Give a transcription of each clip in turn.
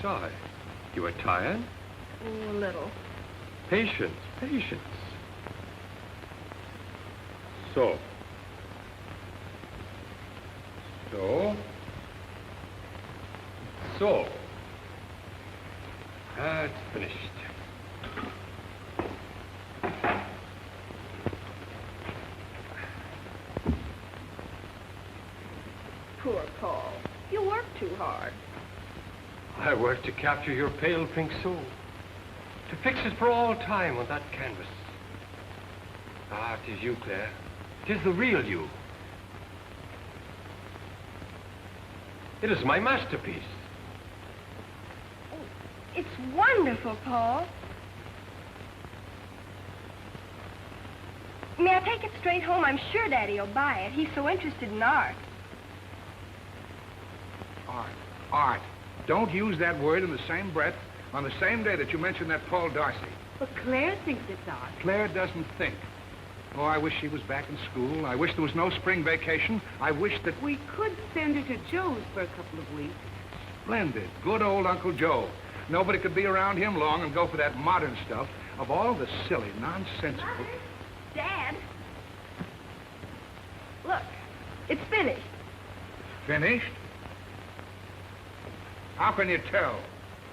sigh. You are tired? Oh, a little. Patience, patience. So. It's finished. Poor Paul. You work too hard. I work to capture your pale pink soul, to fix it for all time on that canvas. Ah, 'tis you, Claire. 'Tis the real you. It is my masterpiece. Oh, it's wonderful, Paul. May I take it straight home? I'm sure Daddy will buy it. He's so interested in art. Art. Don't use that word in the same breath on the same day that you mentioned that Paul Darcy. But Claire thinks it's art. Claire doesn't think. Oh, I wish she was back in school. I wish there was no spring vacation. I wish that... We could send her to Joe's for a couple of weeks. Splendid. Good old Uncle Joe. Nobody could be around him long and go for that modern stuff of all the silly, nonsensical... Mother? Dad? Look, it's finished. Finished? How can you tell?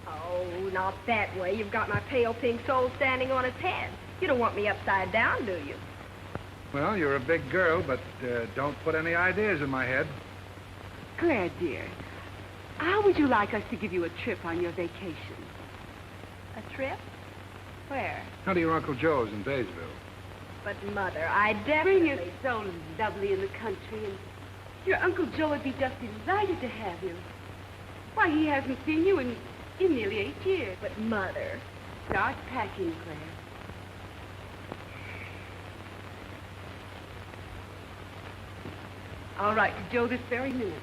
Oh, not that way. You've got my pale pink soul standing on its head. You don't want me upside down, do you? Well, you're a big girl, but don't put any ideas in my head. Claire, dear, how would you like us to give you a trip on your vacation? A trip? Where? How to your Uncle Joe's in Baysville. But, Mother, I Spring definitely... is so lovely in the country, and your Uncle Joe would be just delighted to have you. Why, he hasn't seen you in nearly 8 years. But, Mother... Start packing, Claire. I'll write to Joe this very minute.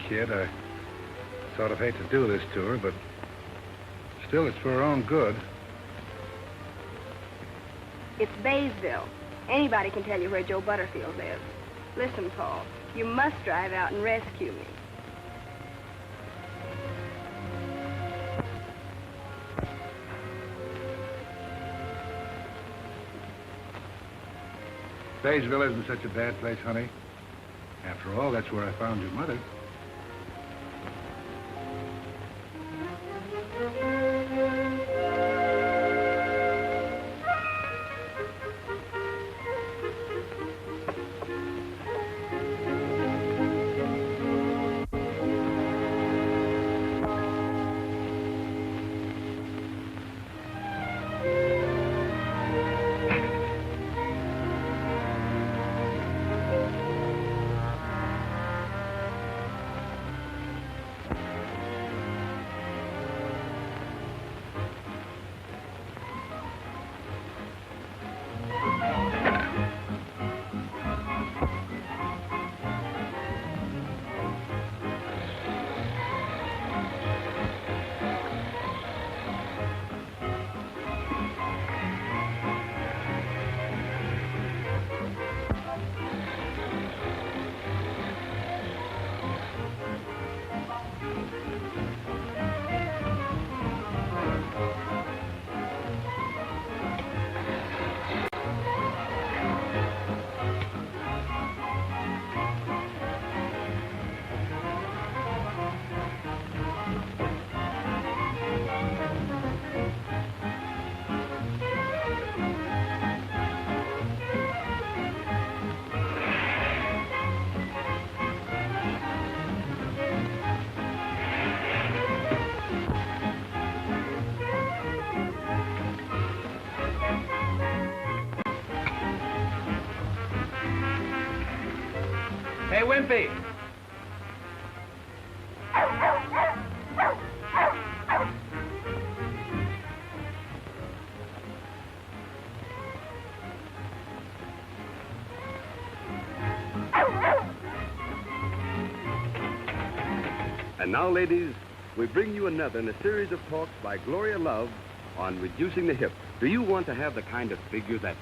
Kid, I sort of hate to do this to her, but still it's for her own good. It's Baysville. Anybody can tell you where Joe Butterfield lives. Listen, Paul, you must drive out and rescue me. Baysville isn't such a bad place, honey. After all, that's where I found your mother. Hey, Wimpy. now, ladies, we bring you another in a series of talks by Gloria Love on reducing the hip. Do you want to have the kind of figure that...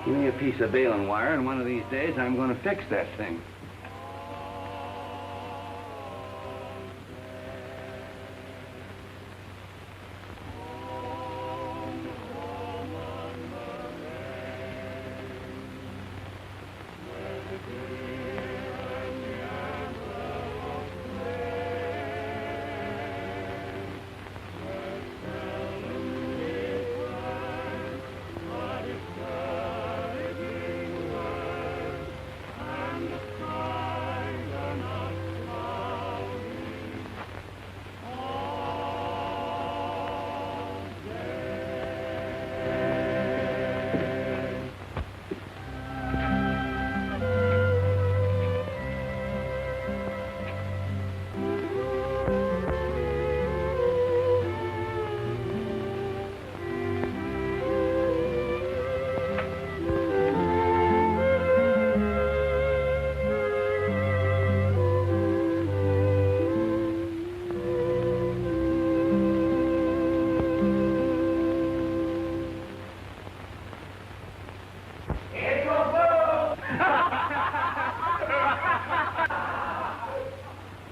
Give me a piece of baling wire, and one of these days I'm going to fix that thing.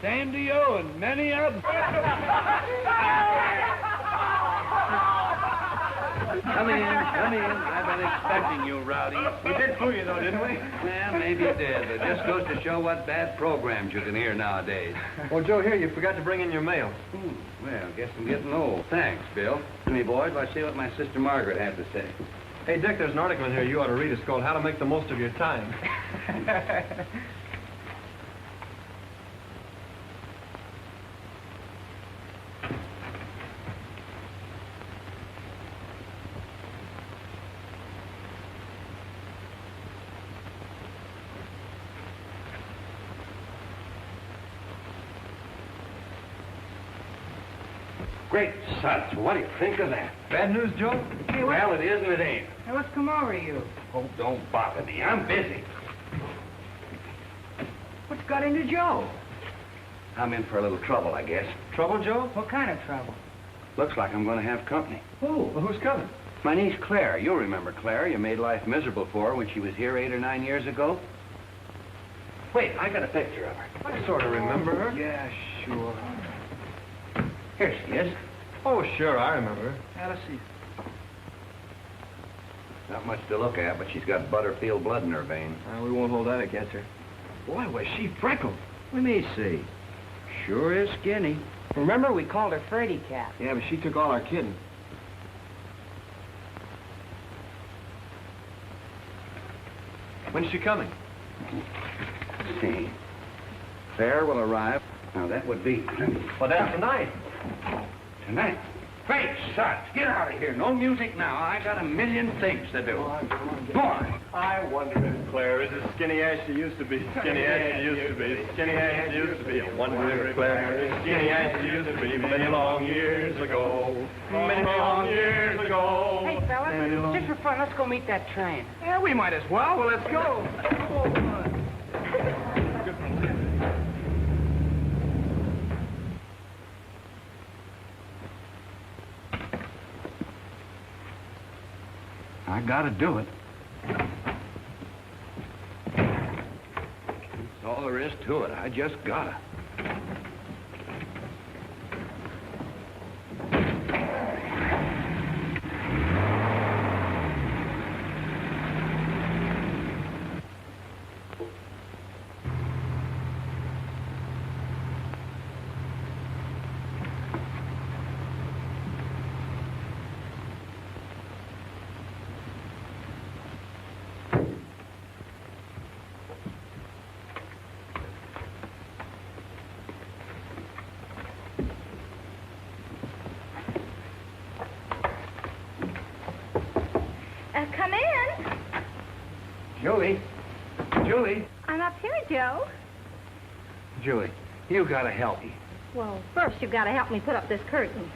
Same to you and many others. Come in, come in. I've been expecting you, Rowdy. We did fool you, though, didn't we? Yeah, maybe it did, but it just goes to show what bad programs you can hear nowadays. Well, Joe, here, you forgot to bring in your mail. Well, guess I'm getting old. Thanks, Bill. Me, boys, let's see what my sister Margaret had to say. Hey, Dick, there's an article in here you ought to read. It's called How to Make the Most of Your Time. Great suds, what do you think of that? Bad news, Joe? Hey, Well, it is and it ain't. Hey, what's come over you? Oh, don't bother me. I'm busy. What's got into Joe? I'm in for a little trouble, I guess. Trouble, Joe? What kind of trouble? Looks like I'm going to have company. Oh, well, who's coming? My niece Claire. You'll remember Claire. You made life miserable for her when she was here 8 or 9 years ago. Wait, I got a picture of her. I sort of remember her. Yeah, sure. Here she is. Oh, sure, I remember her. Now, let's see. Not much to look at, but she's got Butterfield blood in her veins. We won't hold that against her. Boy, was she freckled. Let me see. Sure is skinny. Remember, we called her Fraidy Cat. Yeah, but she took all our kidding. When's she coming? Let's see. Claire will arrive. Now, that would be... Well, that's tonight. Tonight. Hey, Suds, get out of here. No music now. I got a million things to do. Go on. I wonder if Claire is as skinny as she used to be. Skinny as she used to be. Skinny as she used to be. I wonder if Claire is skinny as she used to be many long years ago. Many long years ago. Hey, fellas, just for fun, let's go meet that train. Yeah, we might as well. Well, let's go. I gotta do it. That's all there is to it. I just gotta. Come in. Julie. Julie. I'm up here, Joe. Julie, you gotta help me. Well, first you've got to help me put up this curtain.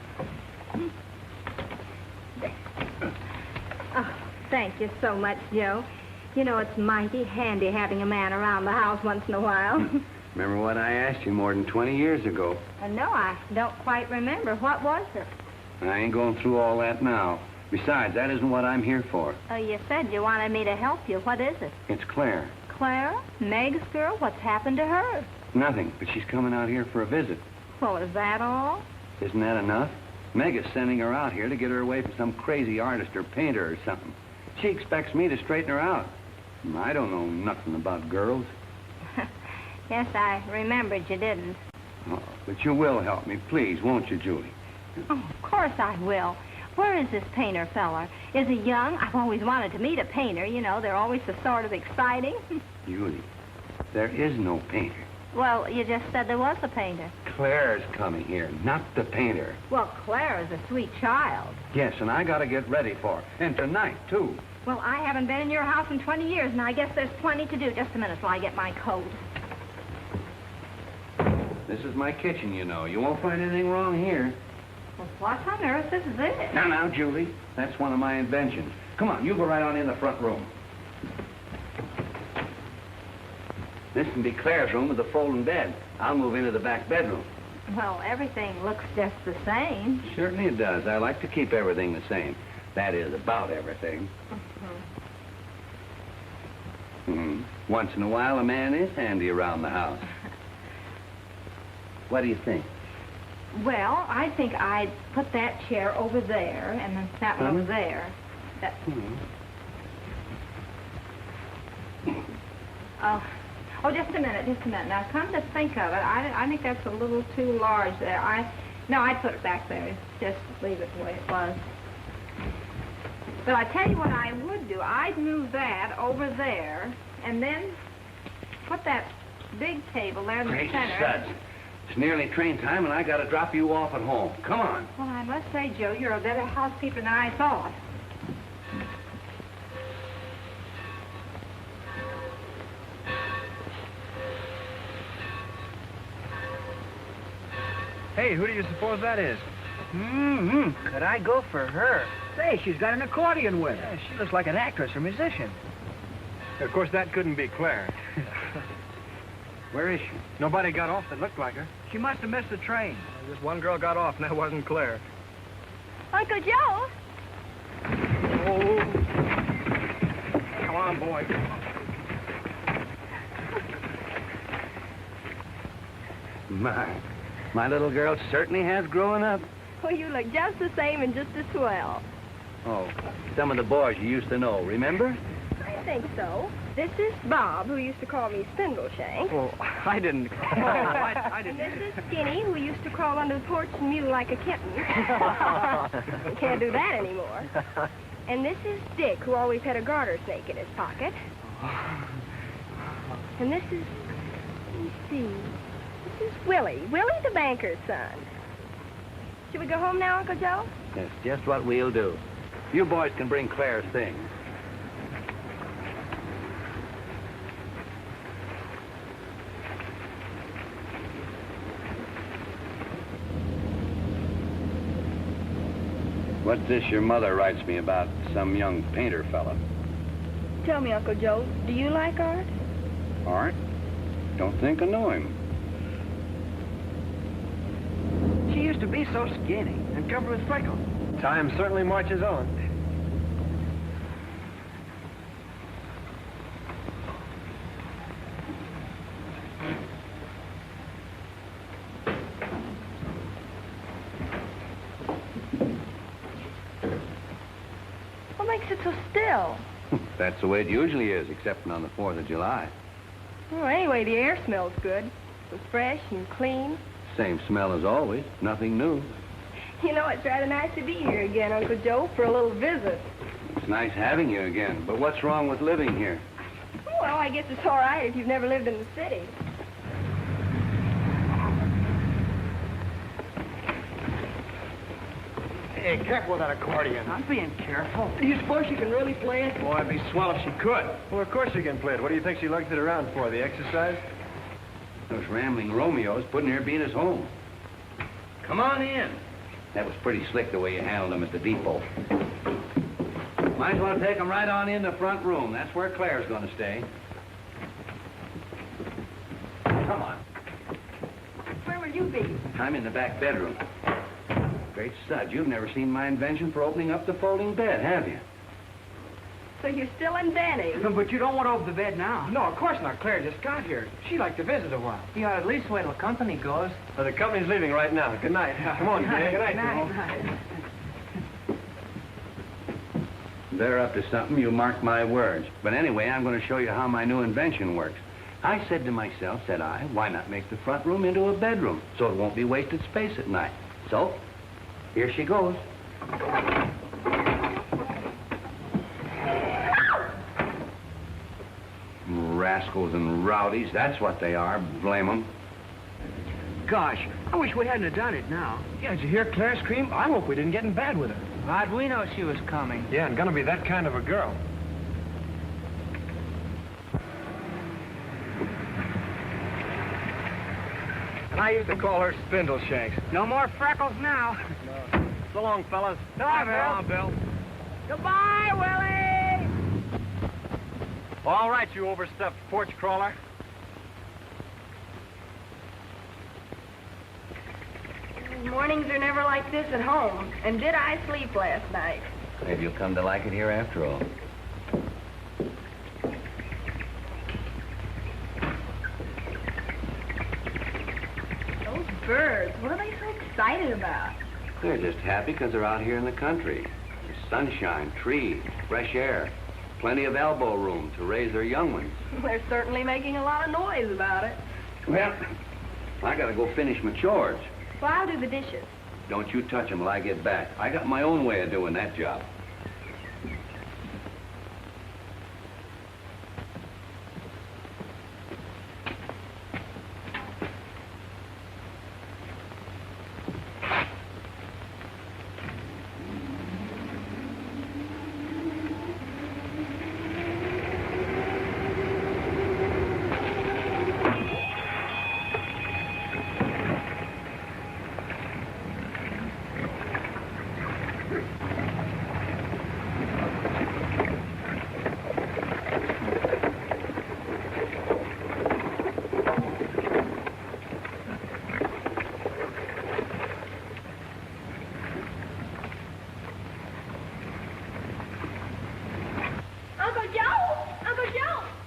Oh, thank you so much, Joe. You know, it's mighty handy having a man around the house once in a while. Remember what I asked you more than 20 years ago? No, I don't quite remember. What was it? I ain't going through all that now. Besides, that isn't what I'm here for. Oh, you said you wanted me to help you. What is it? It's Claire. Clara? Meg's girl? What's happened to her? Nothing, but she's coming out here for a visit. Well, is that all? Isn't that enough? Meg is sending her out here to get her away from some crazy artist or painter or something. She expects me to straighten her out. I don't know nothing about girls. Yes, I remembered you didn't. Oh, but you will help me, please, won't you, Julie? Oh, of course I will. Where is this painter feller? Is he young? I've always wanted to meet a painter. You know, they're always so sort of exciting. Julie, there is no painter. Well, you just said there was a painter. Claire's coming here, not the painter. Well, Claire is a sweet child. Yes, and I gotta get ready for her. And tonight, too. Well, I haven't been in your house in 20 years, and I guess there's plenty to do. Just a minute till I get my coat. This is my kitchen, you know. You won't find anything wrong here. Well, what on earth is this? Now, Julie. That's one of my inventions. Come on, you go right on in the front room. This can be Claire's room with the folding bed. I'll move into the back bedroom. Well, everything looks just the same. Certainly it does. I like to keep everything the same. That is, about everything. Once in a while, a man is handy around the house. What do you think? Well, I think I'd put that chair over there, and then that one over there. That... Oh, just a minute. Now, come to think of it, I think that's a little too large there. No, I'd put it back there. Just leave it the way it was. But I tell you what I would do. I'd move that over there, and then put that big table there in the Great center. suds. It's nearly train time, and I got to drop you off at home. Come on. Well, I must say, Joe, you're a better housekeeper than I thought. Hey, who do you suppose that is? Could I go for her? Say, she's got an accordion with her. Yeah, she looks like an actress or musician. Of course, that couldn't be Claire. Where is she? Nobody got off that looked like her. She must have missed the train. Just one girl got off, and that wasn't Claire. Uncle Joe? Oh. Come on, boy. My little girl certainly has grown up. Well, you look just the same and just as swell. Oh, some of the boys you used to know, remember? I think so. This is Bob, who used to call me Spindleshank. Well, I didn't. I And this is Skinny, who used to crawl under the porch and mew like a kitten. Can't do that anymore. And this is Dick, who always had a garter snake in his pocket. And this is, let me see, this is Willie the banker's son. Should we go home now, Uncle Joe? That's just what we'll do. You boys can bring Claire's things. What's this your mother writes me about some young painter fella? Tell me, Uncle Joe, do you like art? Art? Don't think I know him. She used to be so skinny and covered with freckles. Time certainly marches on. What makes it so still? That's the way it usually is, except on the 4th of July. Well, anyway, the air smells good. It's fresh and clean. Same smell as always, nothing new. You know, it's rather nice to be here again, Uncle Joe, for a little visit. It's nice having you again, but what's wrong with living here? Well, I guess it's all right if you've never lived in the city. Hey, careful with that accordion. I'm being careful. Do you suppose she can really play it? Boy, it'd be swell if she could. Well, of course she can play it. What do you think she lugged it around for, the exercise? Those rambling Romeos putting her beat us home. Come on in. That was pretty slick the way you handled them at the depot. Might as well take them right on in the front room. That's where Claire's going to stay. Come on. Where will you be? I'm in the back bedroom. Great stud, you've never seen my invention for opening up the folding bed, have you? So you're still inventing? But you don't want to open the bed now. No, of course not. Claire just got here. She'd like to visit a while. You ought to at least wait till company goes. Well, the company's leaving right now. Good night. Come on, Gale. Good night, Joe. They're up to something, you mark my words. But anyway, I'm going to show you how my new invention works. I said to myself, said I, why not make the front room into a bedroom so it won't be wasted space at night? So, here she goes. Rascals and rowdies, that's what they are, blame them. Gosh, I wish we hadn't have done it now. Yeah, did you hear Claire scream? I hope we didn't get in bad with her. How'd we know she was coming? Yeah, and gonna be that kind of a girl. And I used to call her Spindle Shanks. No more freckles now. So long, fellas. Bye, Bill. Goodbye, Willie! All right, you overstuffed porch crawler. Mornings are never like this at home. And did I sleep last night? Maybe you'll come to like it here after all. Those birds, what are they so excited about? They're just happy because they're out here in the country. There's sunshine, trees, fresh air, plenty of elbow room to raise their young ones. They're certainly making a lot of noise about it. Well, I gotta go finish my chores. Well, I'll do the dishes. Don't you touch them till I get back. I got my own way of doing that job.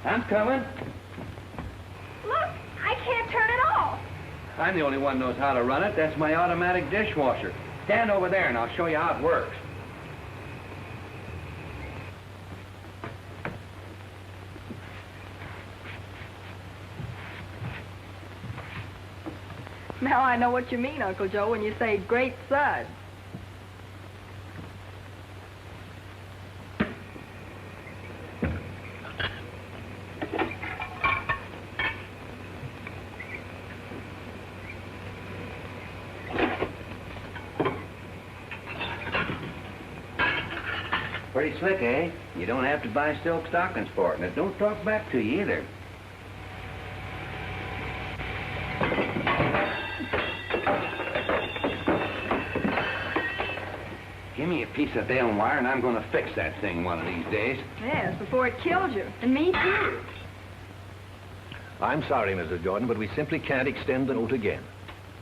I'm coming. Look, I can't turn it off. I'm the only one knows how to run it. That's my automatic dishwasher. Stand over there and I'll show you how it works. Now I know what you mean, Uncle Joe, when you say great suds. Pretty slick, eh? You don't have to buy silk stockings for it, and it don't talk back to you either. Give me a piece of bale and wire, and I'm going to fix that thing one of these days. Yes, before it kills you. And me, too. I'm sorry, Mrs. Jordan, but we simply can't extend the note again.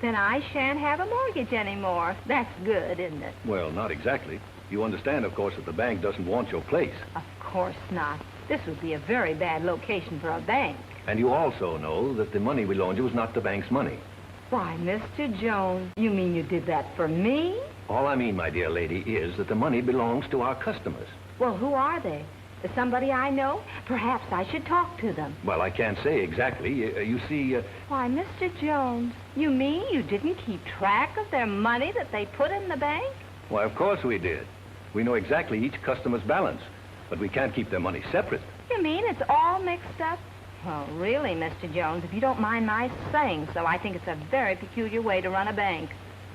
Then I shan't have a mortgage anymore. That's good, isn't it? Well, not exactly. You understand, of course, that the bank doesn't want your place. Of course not. This would be a very bad location for a bank. And you also know that the money we loaned you is not the bank's money. Why, Mr. Jones, you mean you did that for me? All I mean, my dear lady, is that the money belongs to our customers. Well, who are they? Is somebody I know? Perhaps I should talk to them. Well, I can't say exactly. You see... Why, Mr. Jones, you mean you didn't keep track of their money that they put in the bank? Why, of course we did. We know exactly each customer's balance, but we can't keep their money separate. You mean it's all mixed up? Well, really, Mr. Jones, if you don't mind my saying so, I think it's a very peculiar way to run a bank.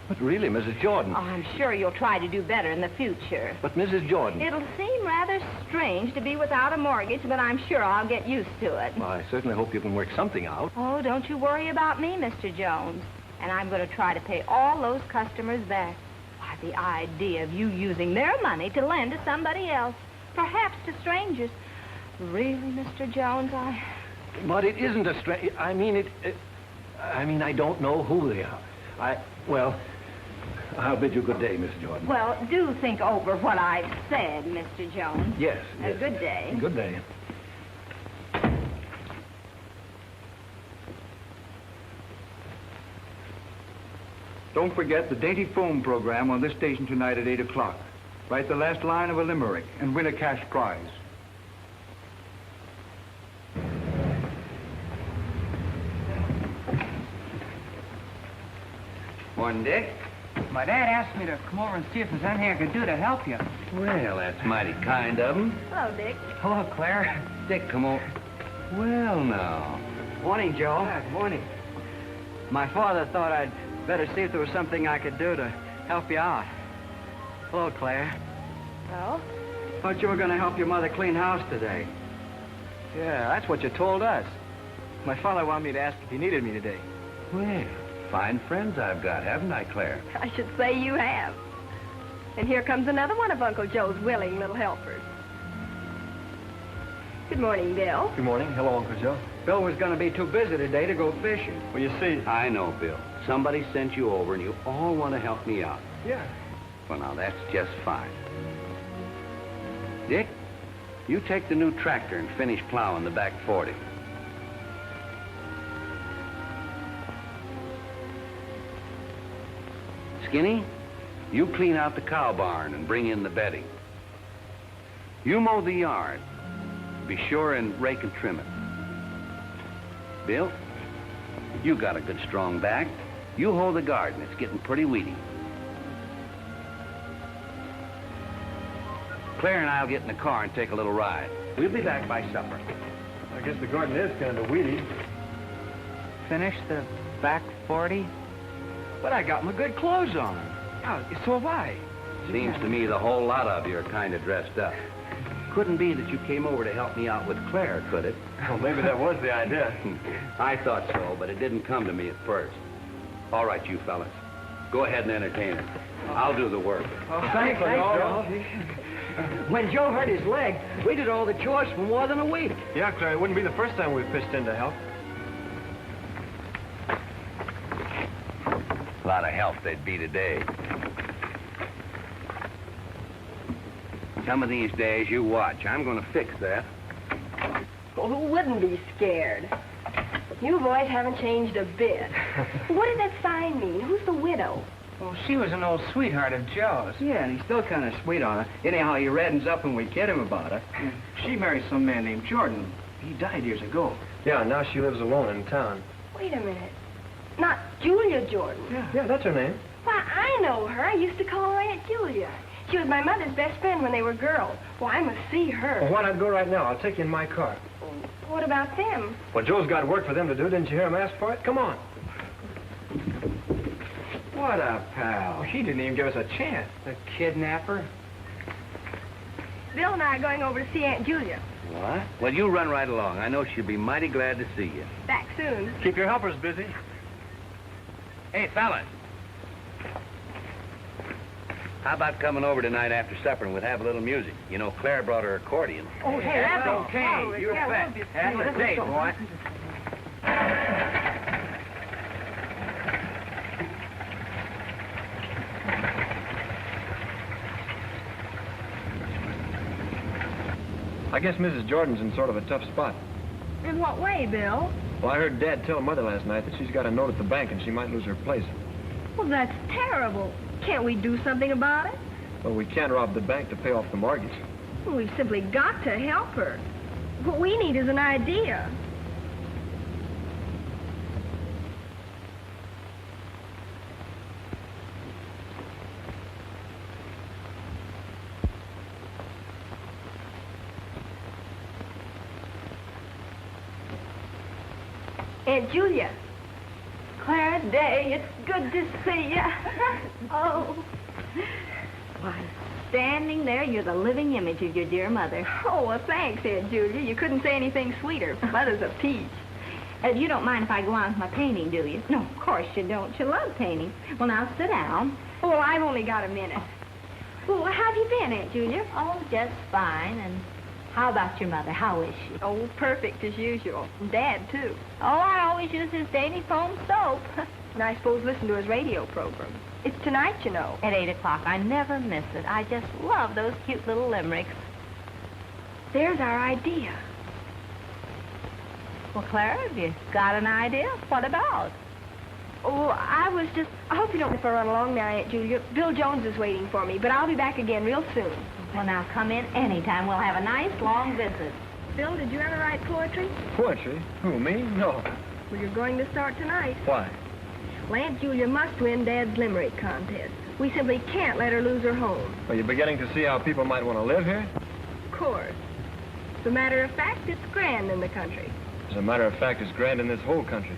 But really, Mrs. Jordan... Oh, I'm sure you'll try to do better in the future. But, Mrs. Jordan... It'll seem rather strange to be without a mortgage, but I'm sure I'll get used to it. Well, I certainly hope you can work something out. Oh, don't you worry about me, Mr. Jones. And I'm going to try to pay all those customers back. Why, the idea of you using their money to lend to somebody else, perhaps to strangers. Really, Mr. Jones, But it isn't a strange... I mean, I don't know who they are. Well, I'll bid you good day, Miss Jordan. Well, do think over what I've said, Mr. Jones. Yes. Good day. Good day. Don't forget the dainty foam program on this station tonight at 8 o'clock. Write the last line of a limerick and win a cash prize. Morning, Dick. My dad asked me to come over and see if there's anything I could do to help you. Well, that's mighty kind of him. Hello, Dick. Hello, Claire. Dick, come over. Well, now. Morning, Joe. Good morning. My father thought I'd better see if there was something I could do to help you out. Hello, Claire. Well? Thought you were going to help your mother clean house today. Yeah, that's what you told us. My father wanted me to ask if you needed me today. Well, fine friends I've got, haven't I, Claire? I should say you have. And here comes another one of Uncle Joe's willing little helpers. Good morning, Bill. Good morning. Hello, Uncle Joe. Bill was going to be too busy today to go fishing. Well, you see... I know, Bill. Somebody sent you over, and you all want to help me out. Yeah. Well, now, that's just fine. Dick, you take the new tractor and finish plowing the back 40. Skinny, you clean out the cow barn and bring in the bedding. You mow the yard. Be sure and rake and trim it. Bill, you got a good strong back. You hoe the garden. It's getting pretty weedy. Claire and I'll get in the car and take a little ride. We'll be back by supper. I guess the garden is kind of weedy. Finish the back 40? But I got my good clothes on. Oh, so have I. Seems to me the whole lot of you are kind of dressed up. Couldn't be that you came over to help me out with Claire, could it? Well, maybe that was the idea. I thought so, but it didn't come to me at first. All right, you fellas. Go ahead and entertain her. I'll do the work. Oh, thanks, Joe. When Joe hurt his leg, we did all the chores for more than a week. Yeah, Claire, it wouldn't be the first time we've pitched in to help. A lot of help they'd be today. Some of these days, you watch. I'm going to fix that. Well, who wouldn't be scared? You boys haven't changed a bit. What did that sign mean? Who's the widow? Well, she was an old sweetheart of Joe's. Yeah, and he's still kind of sweet on her. Anyhow, he reddens up when we kid him about her. She married some man named Jordan. He died years ago. Yeah, now she lives alone in town. Wait a minute. Not Julia Jordan. Yeah, that's her name. Why, I know her. I used to call her Aunt Julia. She was my mother's best friend when they were girls. Well, I must see her. Well, why not go right now? I'll take you in my car. What about them? Well, Joe's got work for them to do. Didn't you hear him ask for it? Come on. What a pal. Well, he didn't even give us a chance. A kidnapper? Bill and I are going over to see Aunt Julia. What? Well, you run right along. I know she'll be mighty glad to see you. Back soon. Keep your helpers busy. Hey, fellas. How about coming over tonight after supper and we'll have a little music? You know, Claire brought her accordion. Oh, hey, that's okay. You're fat. Have a date, boy. I guess Mrs. Jordan's in sort of a tough spot. In what way, Bill? Well, I heard Dad tell Mother last night that she's got a note at the bank and she might lose her place. Well, that's terrible. Can't we do something about it? Well, we can't rob the bank to pay off the mortgage. Well, we've simply got to help her. What we need is an idea. Aunt Julia. Clarence Day, it's good to see you. Oh. Why, standing there, you're the living image of your dear mother. Oh, well, thanks, Aunt Julia. You couldn't say anything sweeter. Mother's a peach. You don't mind if I go on with my painting, do you? No, of course you don't. You love painting. Well, now, sit down. Oh, well, I've only got a minute. Well, how have you been, Aunt Julia? Oh, just fine. And how about your mother? How is she? Oh, perfect as usual. And Dad, too. Oh, I always use his dainty foam soap. And I suppose listen to his radio program. It's tonight, you know. At 8 o'clock. I never miss it. I just love those cute little limericks. There's our idea. Well, Clara, have you got an idea? What about? Oh, I hope you don't if I run along now, Aunt Julia. Bill Jones is waiting for me, but I'll be back again real soon. Well, now, come in anytime. We'll have a nice, long visit. Bill, did you ever write poetry? Poetry? Who, me? No. Well, you're going to start tonight. Why? Well, Aunt Julia must win Dad's limerick contest. We simply can't let her lose her home. Are you beginning to see how people might want to live here? Of course. As a matter of fact, it's grand in the country. As a matter of fact, it's grand in this whole country.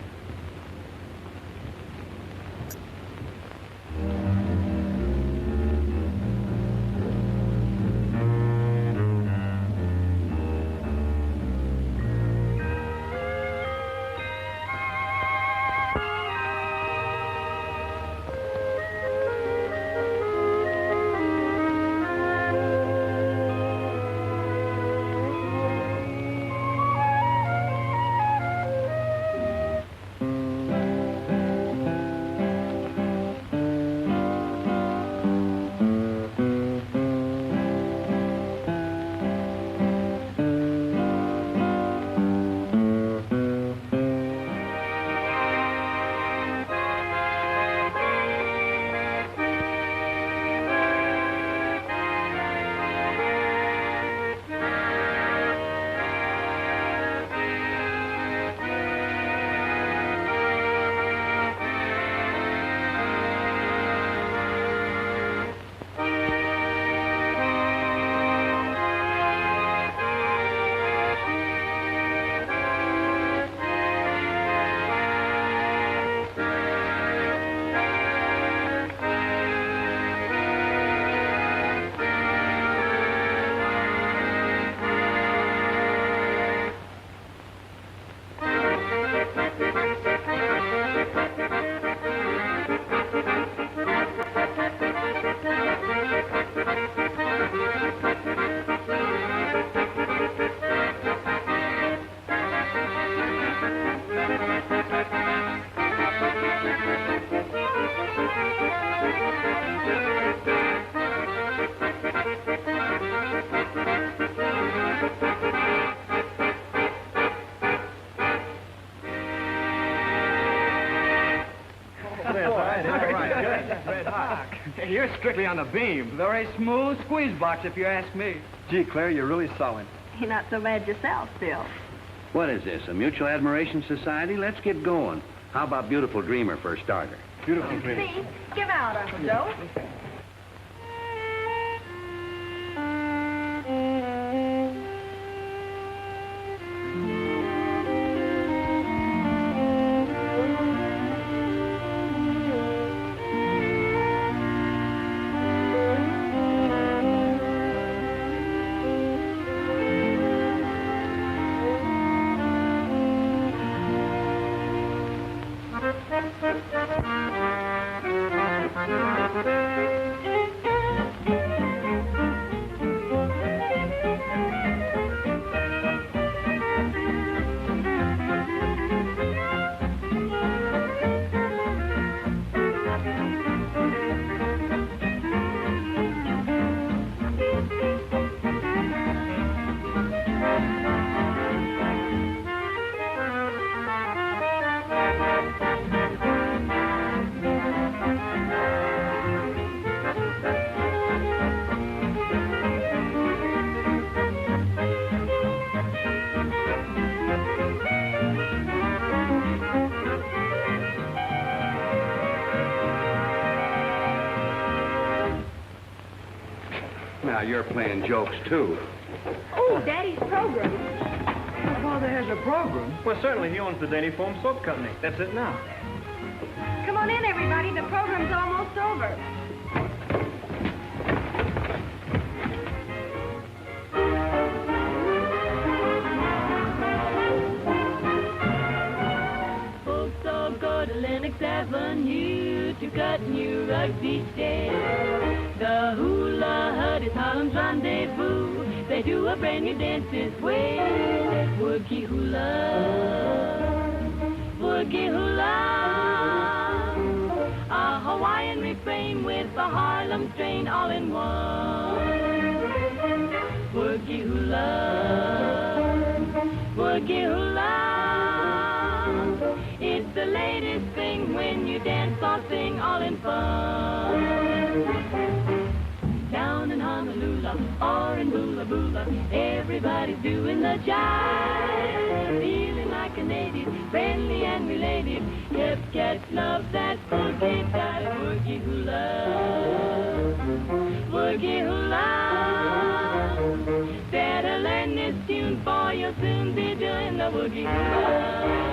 You're strictly on the beam. Very smooth squeeze box, if you ask me. Gee, Claire, you're really solid. You're not so bad yourself, Bill. What is this, a mutual admiration society? Let's get going. How about Beautiful Dreamer for a starter? Beautiful dream. See? Give out, Uncle Joe. now you're playing jokes, too. Oh, Daddy's program. My father has a program. Well, certainly, he owns the Dainty Foam Soap Company. That's it now. Come on in, everybody. The program's almost over. Folks all go to Lenox Avenue to cut new rugs each day. The hula hut is Harlem's rendezvous. They do a brand new dance this way. Woogie hula, a Hawaiian refrain with a Harlem strain all in one. Woogie hula, it's the latest thing when you dance or sing all in fun. Down in Honolulu or in Bula Bula, everybody's doing the jive, feeling like a native, friendly and related. Hip cats love that boogie jive. Woogie hula, better learn this tune, for you'll soon be doing the woogie hula.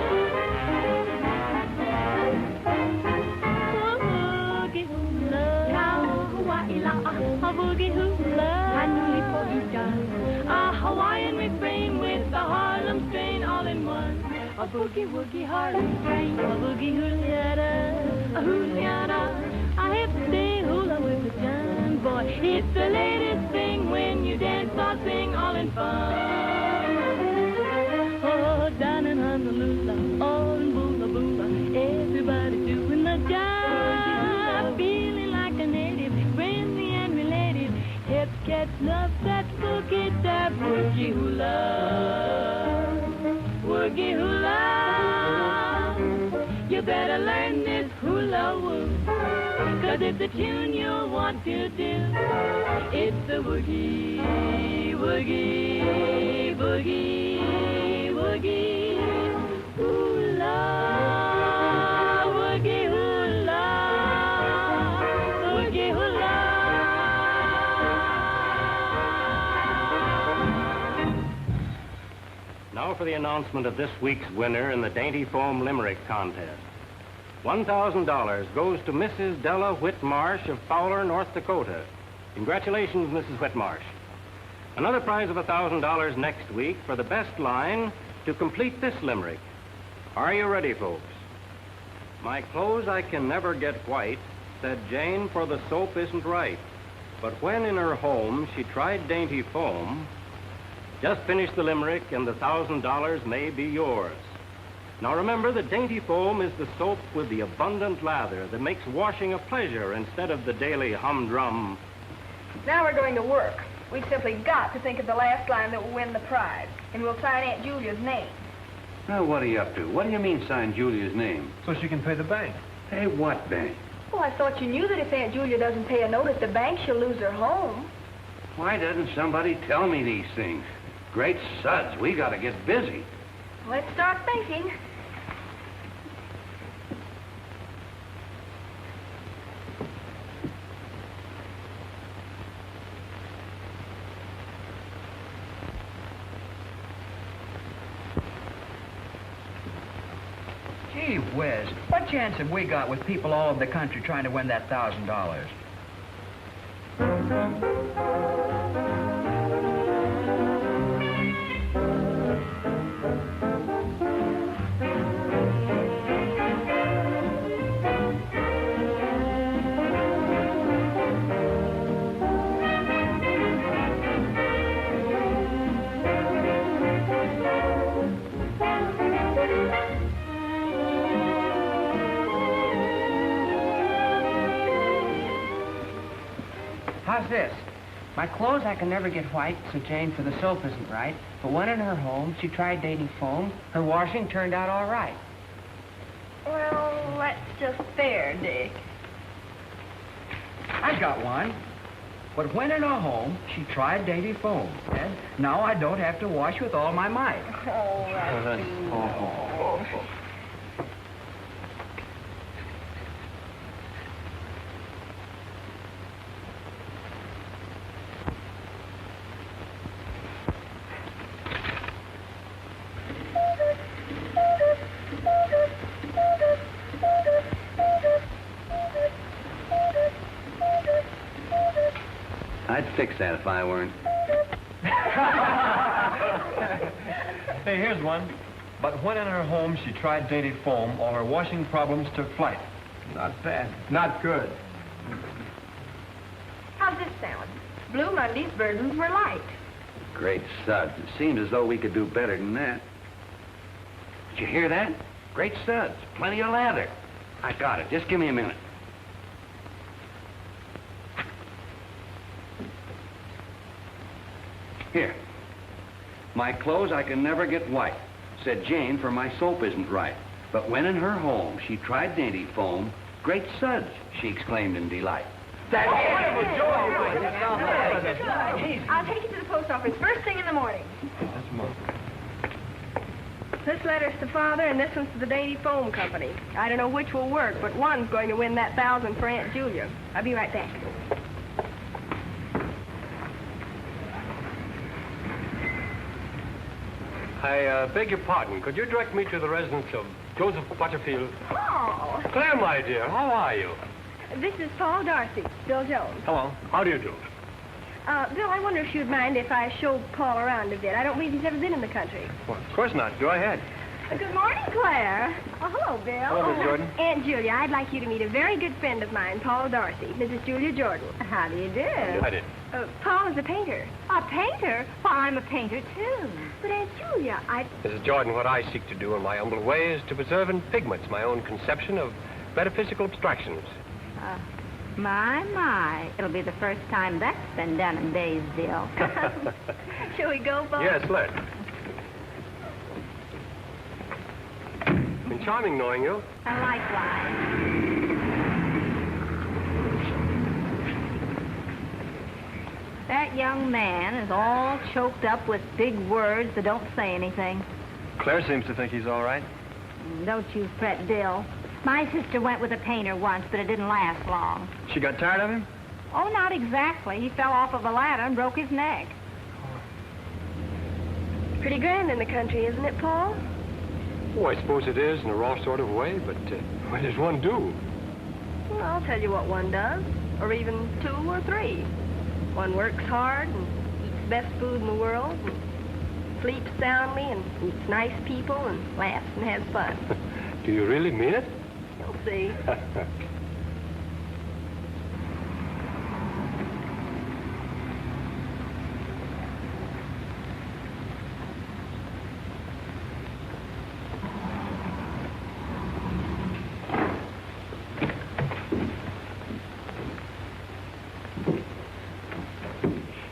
A boogie hula, a Hawaiian refrain with a Harlem strain all in one. A boogie woogie Harlem strain, a boogie hula, a hip day hula with a John boy. It's the latest thing when you dance or sing all in fun. Oh, down in Honolulu, all in Bula Bula, everybody's doing the jive, feeling like a native, friendly and related. Hip cats love that boogie, that woogie hula, you better learn this hula woo, 'cause it's a tune you'll want to do. It's the woogie hula, woogie hula, woogie hula. Now for the announcement of this week's winner in the Dainty Foam Limerick contest. $1,000 goes to Mrs. Della Whitmarsh of Fowler, North Dakota. Congratulations, Mrs. Whitmarsh. Another prize of $1,000 next week for the best line to complete this limerick. Are you ready, folks? My clothes I can never get white, said Jane, for the soap isn't right. But when in her home she tried Dainty Foam, just finish the limerick and the $1,000 may be yours. Now remember that Dainty Foam is the soap with the abundant lather that makes washing a pleasure instead of the daily humdrum. Now we're going to work. We've simply got to think of the last line that will win the prize, and we'll sign Aunt Julia's name. Now, what are you up to? What do you mean sign Julia's name? So she can pay the bank. Hey, what bank? Well, I thought you knew that if Aunt Julia doesn't pay a note at the bank, she'll lose her home. Why doesn't somebody tell me these things? Great suds, we gotta get busy. Let's start thinking. Gee whiz, what chance have we got with people all over the country trying to win that $1,000? How's this? My clothes I can never get white, so Jane, for the soap isn't right. But when in her home, she tried Dainty Foam. Her washing turned out all right. Well, that's just fair, Dick. I've got one. But when in her home, she tried Dainty Foam. And now I don't have to wash with all my might. Oh, that's I'd fix that if I weren't. Hey, here's one. But when in her home she tried dainty foam, all her washing problems took flight. Not bad. Not good. How's this sound? Blue Monday's burdens were light. Great suds. It seems as though we could do better than that. Did you hear that? Great suds. Plenty of lather. I got it. Just give me a minute. Here. My clothes I can never get white. Said Jane, for my soap isn't right. But when in her home she tried dainty foam, great suds, she exclaimed in delight. I'll take you to the post office first thing in the morning. This letter's to Father, and this one's to the Dainty Foam Company. I don't know which will work, but one's going to win that 1,000 for Aunt Julia. I'll be right back. I beg your pardon. Could you direct me to the residence of Joseph Butterfield? Oh. Claire, my dear, how are you? This is Paul Darcy, Bill Jones. Hello. How do you do? Bill, I wonder if you'd mind if I show Paul around a bit. I don't believe he's ever been in the country. Well, of course not. Go ahead. Good morning, Claire. Oh, hello, Bill. Hello, Miss Jordan. Aunt Julia, I'd like you to meet a very good friend of mine, Paul Darcy, Mrs. Julia Jordan. How do you do? I did. Paul is a painter. A painter? Well, I'm a painter, too. But, Aunt Julia, Mrs. Jordan, what I seek to do in my humble way is to preserve in pigments my own conception of metaphysical abstractions. My. It'll be the first time that's been done in Daysville. Shall we go, Paul? Yes, let's. Been charming knowing you. Likewise. That young man is all choked up with big words that don't say anything. Claire seems to think he's all right. Don't you fret, Bill. My sister went with a painter once, but it didn't last long. She got tired of him? Oh, not exactly. He fell off of a ladder and broke his neck. Pretty grand in the country, isn't it, Paul? Oh, I suppose it is in a raw sort of way, but what does one do? Well, I'll tell you what one does, or even 2 or 3. One works hard and eats the best food in the world, and sleeps soundly and meets nice people and laughs and has fun. Do you really mean it? You'll see.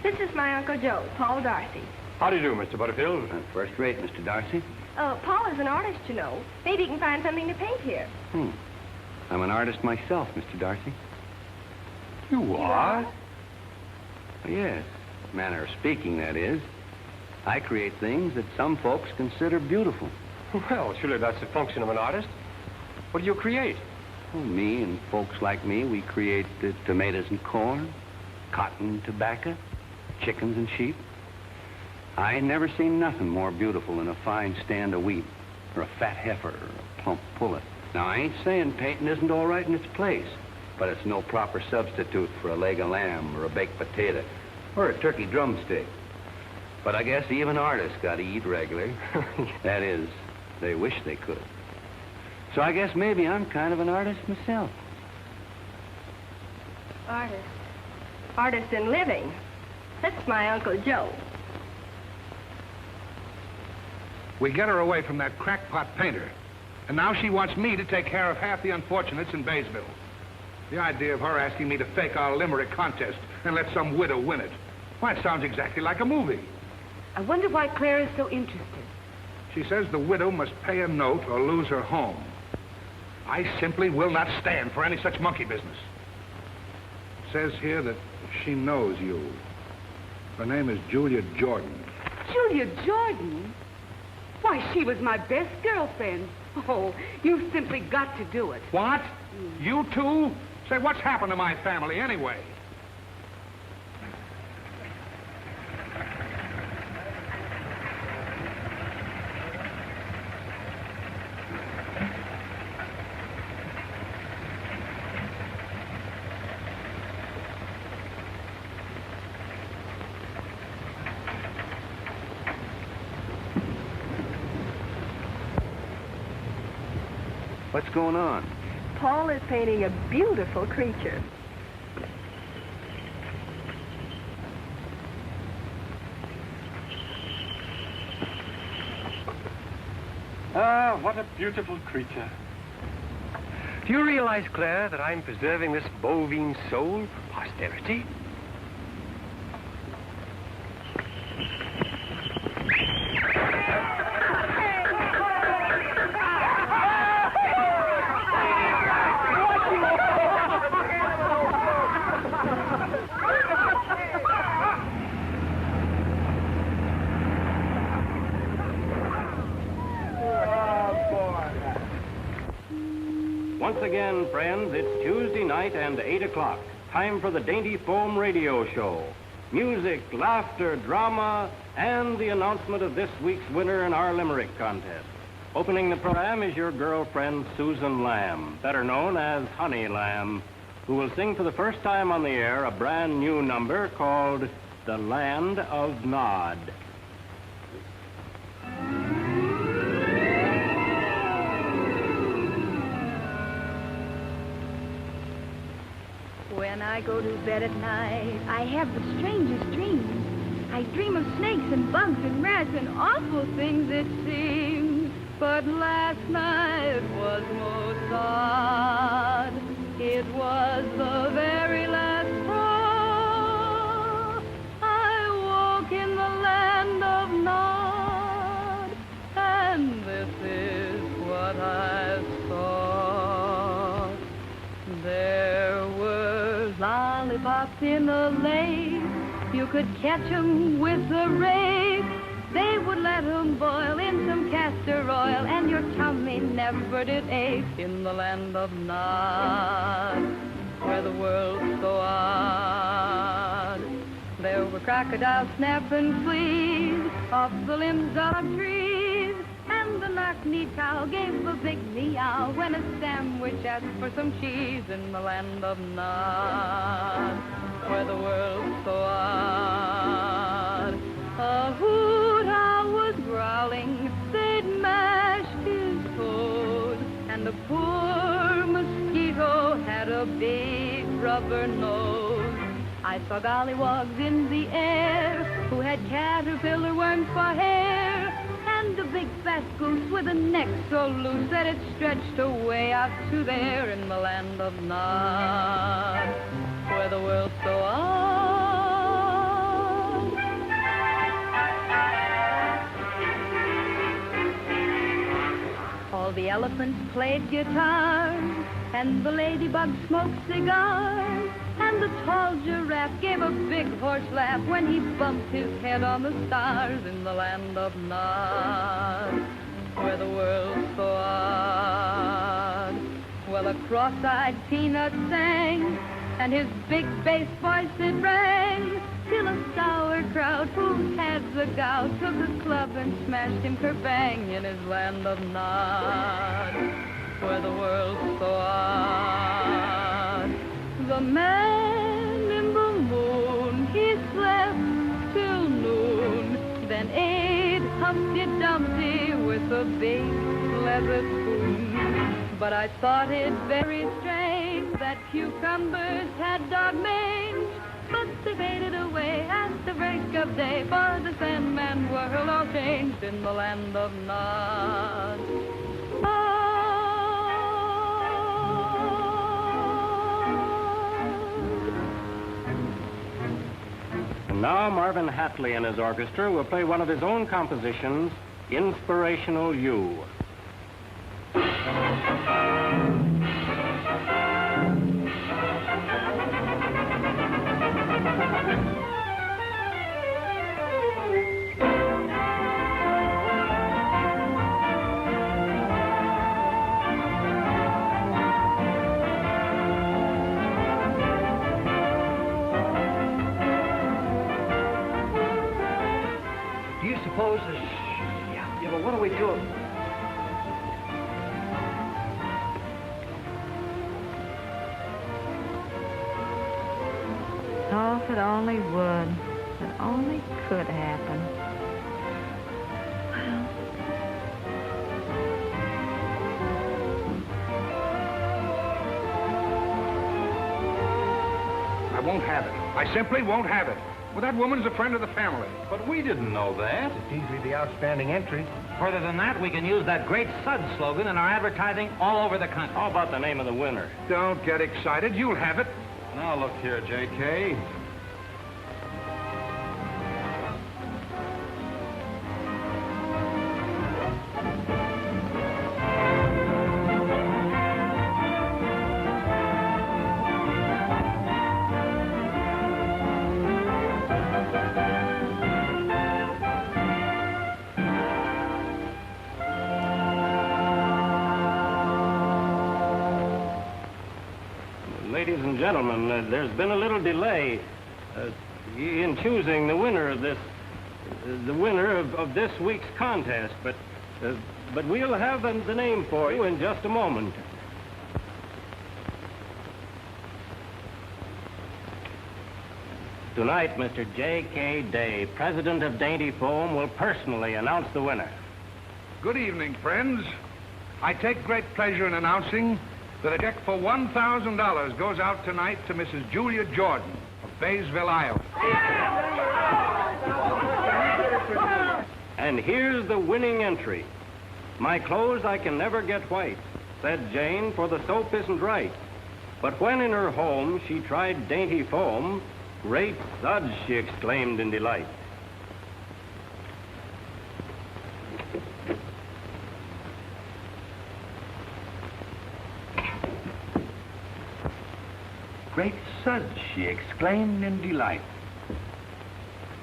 This is my Uncle Joe, Paul Darcy. How do you do, Mr. Butterfield? First rate, Mr. Darcy. Paul is an artist, you know. Maybe he can find something to paint here. I'm an artist myself, Mr. Darcy. You are? Yes. Manner of speaking, that is. I create things that some folks consider beautiful. Well, surely that's the function of an artist. What do you create? Well, me and folks like me, we create tomatoes and corn, cotton and tobacco, chickens and sheep. I ain't never seen nothing more beautiful than a fine stand of wheat, or a fat heifer, or a plump pullet. Now, I ain't saying painting isn't all right in its place, but it's no proper substitute for a leg of lamb, or a baked potato, or a turkey drumstick. But I guess even artists gotta eat regular. That is, they wish they could. So I guess maybe I'm kind of an artist myself. Artist. Artist in living. That's my Uncle Joe. We get her away from that crackpot painter. And now she wants me to take care of half the unfortunates in Baysville. The idea of her asking me to fake our limerick contest and let some widow win it. Why, it sounds exactly like a movie. I wonder why Claire is so interested. She says the widow must pay a note or lose her home. I simply will not stand for any such monkey business. It says here that she knows you. Her name is Julia Jordan. Julia Jordan? Why, she was my best girlfriend. Oh, you've simply got to do it. What? You too? Say, what's happened to my family anyway? What's going on? Paul is painting a beautiful creature. Ah, what a beautiful creature. Do you realize, Claire, that I'm preserving this bovine soul for posterity? Once again, friends, it's Tuesday night and 8 o'clock. Time for the Dainty Foam Radio Show. Music, laughter, drama, and the announcement of this week's winner in our Limerick contest. Opening the program is your girlfriend, Susan Lamb, better known as Honey Lamb, who will sing for the first time on the air a brand new number called The Land of Nod. When I go to bed at night, I have the strangest dreams. I dream of snakes and bugs and rats and awful things it seems. But last night was most odd. It was the very last straw. I woke in the land of Nod, and this is what I saw. There were lollipops in the lake. You could catch 'em with a rake. They would let 'em boil in some castor oil, and your tummy never did ache. In the land of Nod, where the world's so odd, there were crocodiles snapping fleas off the limbs of trees, and the knock-kneed cow gave a big meow when a sandwich asked for some cheese. In the land of Nod, where the world's so odd, a hoot owl was growling, they'd mashed his toes, and the poor mosquito had a big rubber nose. I saw gollywogs in the air who had caterpillar worms for hair, and a big fat goose with a neck so loose that it stretched away out to there. In the land of Nod, where the world's so odd. All the elephants played guitars, and the ladybug smoked cigars, and the tall giraffe gave a big horse laugh when he bumped his head on the stars. In the land of Nod, where the world's so odd. Well, a cross-eyed peanut sang, and his big bass voice it rang, till a sauerkraut who had the gout took a club and smashed him kerbang. In his land of Nod, where the world's so odd. The man in the moon, he slept till noon, then ate Humpty Dumpty with a big leather spoon. But I thought it very strange that cucumbers had dog mange, but they faded away at the break of day, for the Sandman world all changed. In the land of Nod. And now Marvin Hatley and his orchestra will play one of his own compositions, Inspirational You. Do you suppose yeah, but what do we do? Oh, if it only would. If it only could happen. Well, I won't have it. I simply won't have it. Well, that woman's a friend of the family. But we didn't know that. It's easily the outstanding entry. Further than that, we can use that great Sud slogan in our advertising all over the country. How about the name of the winner? Don't get excited. You'll have it. Now, look here, J.K. Ladies and gentlemen, there's been a little delay in choosing the winner of this, of this week's contest, but we'll have the name for you in just a moment. Tonight, Mr. J.K. Day, president of Dainty Foam, will personally announce the winner. Good evening, friends. I take great pleasure in announcing that a check for $1,000 goes out tonight to Mrs. Julia Jordan of Baysville, Iowa. And here's the winning entry. My clothes I can never get white, said Jane, for the soap isn't right. But when in her home she tried Dainty Foam, great suds, she exclaimed in delight. Great suds, she exclaimed in delight.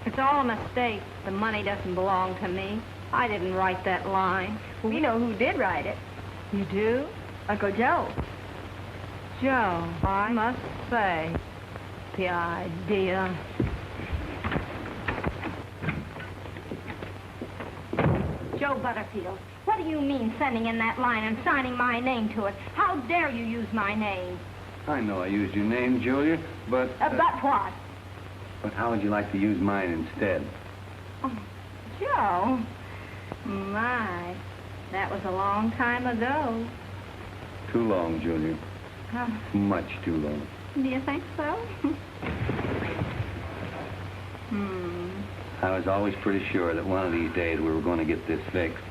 It's all a mistake. The money doesn't belong to me. I didn't write that line. Well, we know who did write it. You do? Uncle Joe. Joe, I must say, the idea. Joe Butterfield, what do you mean sending in that line and signing my name to it? How dare you use my name? I know I used your name, Julia, but... But what? But how would you like to use mine instead? Oh, Joe. My, that was a long time ago. Too long, Julia. Much too long. Do you think so? I was always pretty sure that one of these days we were going to get this fixed.